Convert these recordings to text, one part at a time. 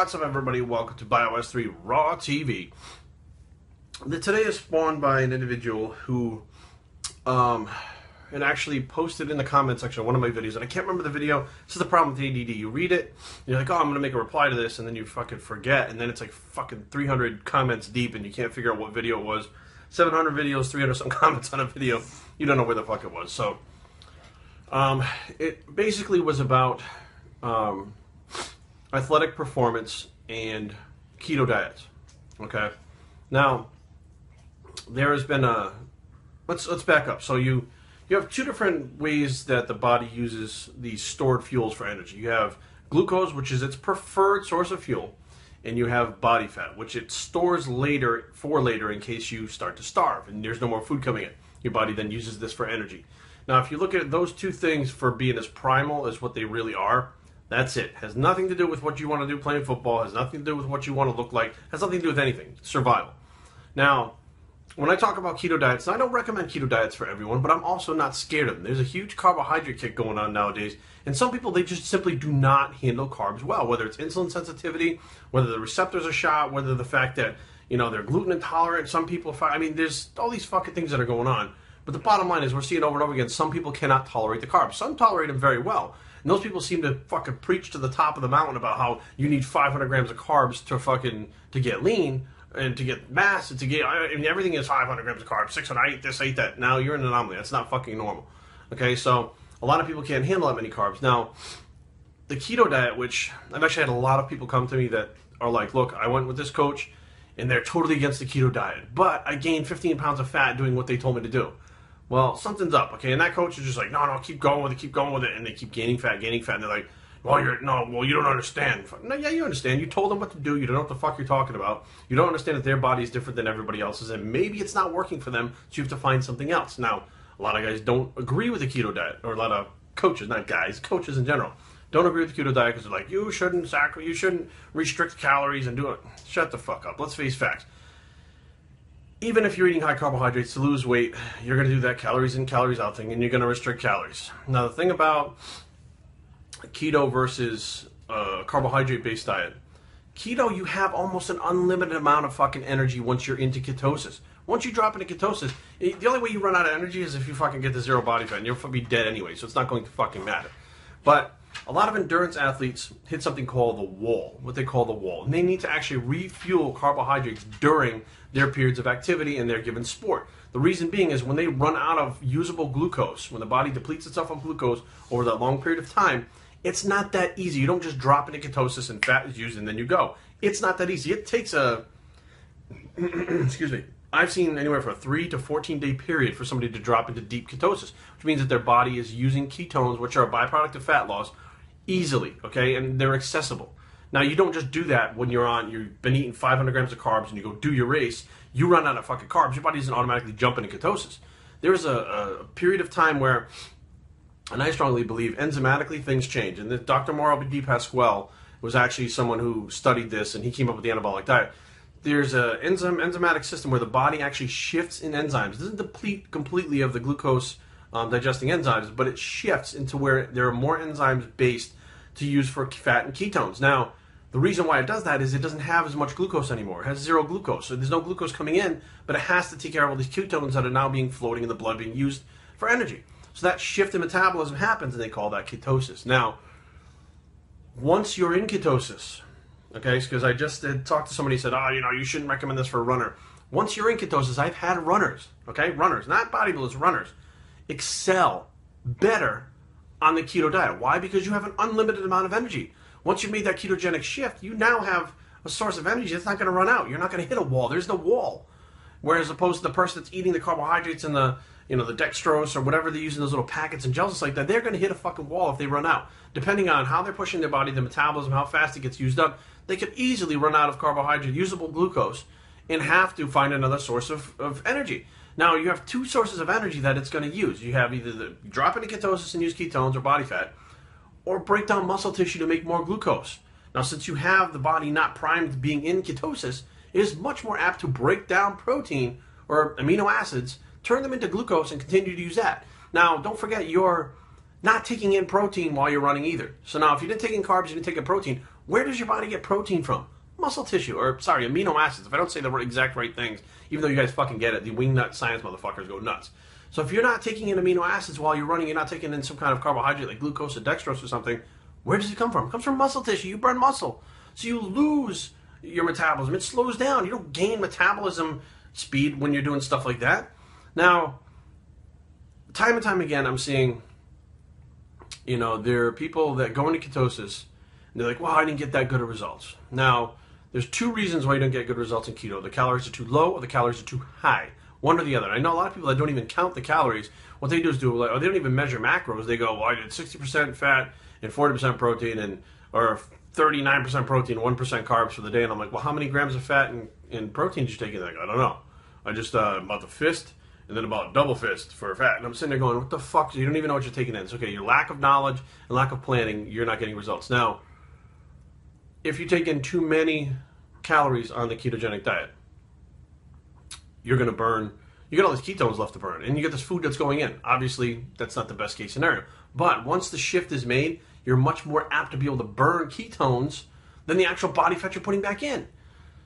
What's up, everybody? Welcome to Bios3 Raw TV. Today is spawned by an individual who and actually posted in the comment section of one of my videos, and I can't remember the video. This is the problem with ADD. You read it, and you're like, oh, I'm going to make a reply to this, and then you fucking forget, and then it's like fucking 300 comments deep, and you can't figure out what video it was. 700 videos, 300 some comments on a video. You don't know where the fuck it was. So, it basically was about athletic performance and keto diets. Okay, now there has been a let's back up. So you have two different ways that the body uses these stored fuels for energy. You have glucose, which is its preferred source of fuel, and you have body fat, which it stores later in case you start to starve and there's no more food coming in. Your body then uses this for energy. Now, if you look at those two things for being as primal as what they really are, that's it. Has nothing to do with what you want to do playing football, has nothing to do with what you want to look like, has nothing to do with anything. It's survival. Now, when I talk about keto diets, I don't recommend keto diets for everyone, but I'm also not scared of them. There's a huge carbohydrate kick going on nowadays, and some people, they just simply do not handle carbs well, whether it's insulin sensitivity, whether the receptors are shot, whether the fact that, you know, they're gluten intolerant. Some people, I mean, there's all these fucking things that are going on. But the bottom line is we're seeing over and over again, some people cannot tolerate the carbs. Some tolerate them very well. And those people seem to fucking preach to the top of the mountain about how you need 500 grams of carbs to get lean and to get mass and to get, I mean, everything is 500 grams of carbs, 600, I eat this, I eat that. Now, you're an anomaly. That's not fucking normal. Okay, so a lot of people can't handle that many carbs. Now, the keto diet, which I've actually had a lot of people come to me that are like, look, I went with this coach and they're totally against the keto diet, but I gained 15 pounds of fat doing what they told me to do. Well, something's up, okay? And that coach is just like, no, keep going with it, and they keep gaining fat, and they're like, well, you don't understand. No, yeah, you understand. You told them what to do. You don't know what the fuck you're talking about. You don't understand that their body is different than everybody else's, and maybe it's not working for them, so you have to find something else. Now, a lot of guys don't agree with the keto diet, or a lot of coaches, not guys, coaches in general, don't agree with the keto diet because they're like, you shouldn't restrict calories and do it. Shut the fuck up. Let's face facts. Even if you're eating high carbohydrates to lose weight, you're going to do that calories in, calories out thing, and you're going to restrict calories. Now, the thing about keto versus carbohydrate-based diet, keto, you have almost an unlimited amount of fucking energy once you're into ketosis. Once you drop into ketosis, the only way you run out of energy is if you fucking get to zero body fat, and you'll be dead anyway, so it's not going to fucking matter. But a lot of endurance athletes hit something called the wall, what they call the wall. And they need to actually refuel carbohydrates during their periods of activity in their given sport. The reason being is when they run out of usable glucose, when the body depletes itself of glucose over that long period of time, it's not that easy. You don't just drop into ketosis and fat is used and then you go. It's not that easy. It takes a, excuse me, I've seen anywhere from a 3 to 14 day period for somebody to drop into deep ketosis, which means that their body is using ketones, which are a byproduct of fat loss, easily, okay, and they're accessible. Now, you don't just do that when you've been eating 500 grams of carbs and you go do your race, you run out of fucking carbs, your body doesn't automatically jump into ketosis. There's a period of time where, and I strongly believe, enzymatically things change. And Dr. Mauro D. Pasquale was actually someone who studied this, and he came up with the anabolic diet. There's an enzymatic system where the body actually shifts in enzymes. It doesn't deplete completely of the glucose digesting enzymes, but it shifts into where there are more enzymes based to use for fat and ketones. Now, the reason why it does that is it doesn't have as much glucose anymore. It has zero glucose. So there's no glucose coming in, but it has to take care of all these ketones that are now being floating in the blood, being used for energy. So that shift in metabolism happens, and they call that ketosis. Now, once you're in ketosis, okay, because I just talked to somebody who said, you shouldn't recommend this for a runner. Once you're in ketosis, I've had runners, okay, runners, not bodybuilders, runners, excel better on the keto diet. Why? Because you have an unlimited amount of energy. Once you've made that ketogenic shift, you now have a source of energy that's not going to run out. You're not going to hit a wall. There's no wall. Whereas opposed to the person that's eating the carbohydrates and the dextrose or whatever they use in those little packets and gels like that, they're going to hit a fucking wall if they run out. Depending on how they're pushing their body, the metabolism, how fast it gets used up, they could easily run out of carbohydrate, usable glucose, and have to find another source of energy. Now, you have two sources of energy that it's going to use. You have either the drop into ketosis and use ketones or body fat, or break down muscle tissue to make more glucose. Now, since you have the body not primed being in ketosis, it is much more apt to break down protein or amino acids, turn them into glucose, and continue to use that. Now, don't forget, you're not taking in protein while you're running either. So now, if you didn't take in carbs, you didn't take in protein, Where does your body get protein from? Muscle tissue, or sorry, amino acids. If I don't say the exact right things, even though you guys fucking get it, the wingnut science motherfuckers go nuts. So if you're not taking in amino acids while you're running, you're not taking in some kind of carbohydrate like glucose or dextrose or something, where does it come from? It comes from muscle tissue. You burn muscle. So you lose your metabolism. It slows down. You don't gain metabolism speed when you're doing stuff like that. Now, time and time again, I'm seeing, there are people that go into ketosis, and they're like, well, I didn't get that good of results. Now, there's two reasons why you don't get good results in keto. The calories are too low or the calories are too high. One or the other. I know a lot of people that don't even count the calories. What they do is they don't even measure macros. They go, well, I did 60% fat and 40% protein, or 39% protein, 1% carbs for the day. And I'm like, well, how many grams of fat and protein did you take in? They're like, I don't know. I just about the fist and then about double fist for fat. And I'm sitting there going, what the fuck? You don't even know what you're taking in. It's okay. Your lack of knowledge and lack of planning, you're not getting results. Now, if you take in too many calories on the ketogenic diet, you're going to burn, you get all these ketones left to burn, and you get this food that's going in. Obviously, that's not the best case scenario. But once the shift is made, you're much more apt to be able to burn ketones than the actual body fat you're putting back in.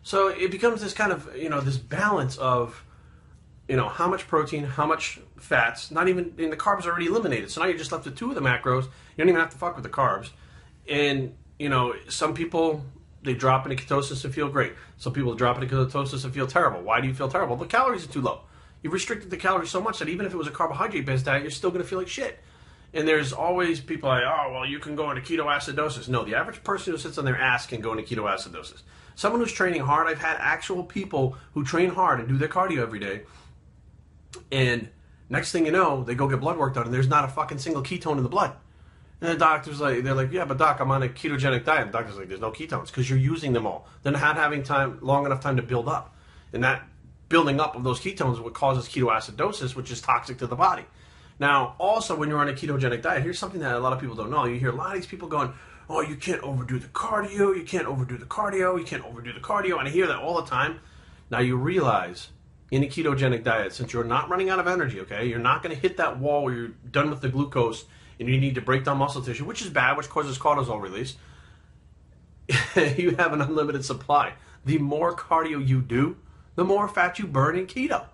So it becomes this kind of, this balance of, how much protein, how much fats, not even, and the carbs are already eliminated. So now you're just left with two of the macros. You don't even have to fuck with the carbs. And, some people, they drop into ketosis and feel great. Some people drop into ketosis and feel terrible. Why do you feel terrible? The calories are too low. You've restricted the calories so much that even if it was a carbohydrate-based diet, you're still going to feel like shit. And there's always people like, oh, well, you can go into ketoacidosis. No, the average person who sits on their ass can go into ketoacidosis. Someone who's training hard, I've had actual people who train hard and do their cardio every day, and next thing you know, they go get blood work done, and there's not a fucking single ketone in the blood. And the doctor's like, they're like, yeah, but doc, I'm on a ketogenic diet. And the doctor's like, there's no ketones because you're using them all. They're not having long enough time to build up. And that building up of those ketones is what causes ketoacidosis, which is toxic to the body. Now, also, when you're on a ketogenic diet, here's something that a lot of people don't know. You hear a lot of these people going, oh, you can't overdo the cardio, you can't overdo the cardio, you can't overdo the cardio. And I hear that all the time. Now, you realize in a ketogenic diet, since you're not running out of energy, okay, you're not going to hit that wall where you're done with the glucose and you need to break down muscle tissue, which is bad, which causes cortisol release. You have an unlimited supply. The more cardio you do, the more fat you burn in keto.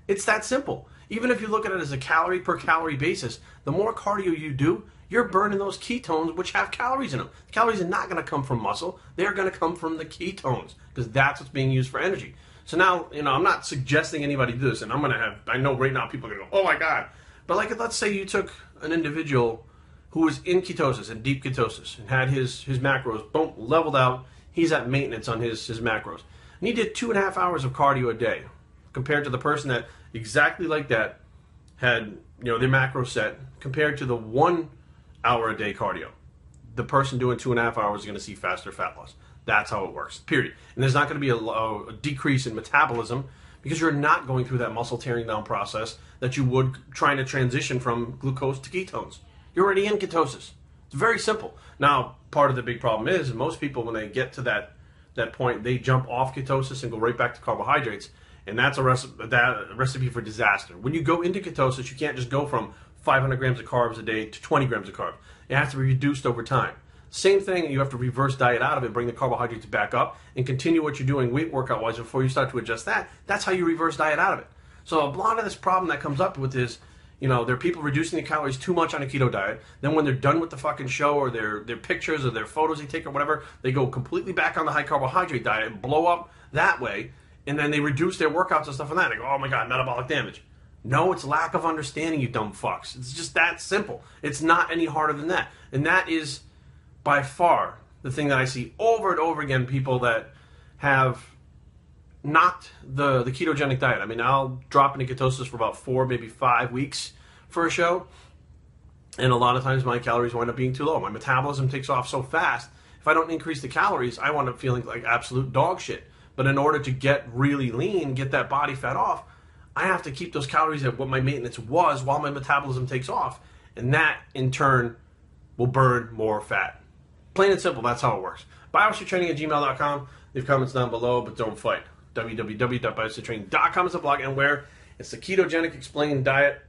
It's that simple. Even if you look at it as a calorie per calorie basis, the more cardio you do, you're burning those ketones which have calories in them. The calories are not going to come from muscle. They're going to come from the ketones because that's what's being used for energy. So now, I'm not suggesting anybody do this, and I know right now people are going to go, oh my God. But let's say you took an individual who was in ketosis, in deep ketosis, and had his macros, boom, leveled out. He's at maintenance on his macros. And he did 2.5 hours of cardio a day compared to the person that exactly like that had, their macros set compared to the 1 hour a day cardio. The person doing 2.5 hours is going to see faster fat loss. That's how it works, period. And there's not going to be a decrease in metabolism because you're not going through that muscle tearing down process that you would trying to transition from glucose to ketones. You're already in ketosis. It's very simple. Now, part of the big problem is most people, when they get to that point, they jump off ketosis and go right back to carbohydrates, and that's a recipe for disaster. When you go into ketosis, you can't just go from 500 grams of carbs a day to 20 grams of carbs. It has to be reduced over time. Same thing, you have to reverse diet out of it, bring the carbohydrates back up, and continue what you're doing weight workout-wise before you start to adjust that. That's how you reverse diet out of it. So a lot of this problem that comes up with is, there are people reducing the calories too much on a keto diet. Then when they're done with the fucking show or their pictures or their photos they take or whatever, they go completely back on the high carbohydrate diet and blow up that way. And then they reduce their workouts and stuff like that. They go, oh my God, metabolic damage. No, it's lack of understanding, you dumb fucks. It's just that simple. It's not any harder than that. And that is by far the thing that I see over and over again, people that have knocked the ketogenic diet. I mean, I'll drop into ketosis for about 4, maybe 5 weeks for a show. And a lot of times my calories wind up being too low. My metabolism takes off so fast. If I don't increase the calories, I wind up feeling like absolute dog shit. But in order to get really lean, get that body fat off, I have to keep those calories at what my maintenance was while my metabolism takes off. And that, in turn, will burn more fat. Plain and simple, that's how it works. Bios3training@gmail.com. Leave comments down below, but don't fight. www.bios3training.com is a blog, and where it's the ketogenic explained diet.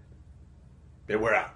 We're out.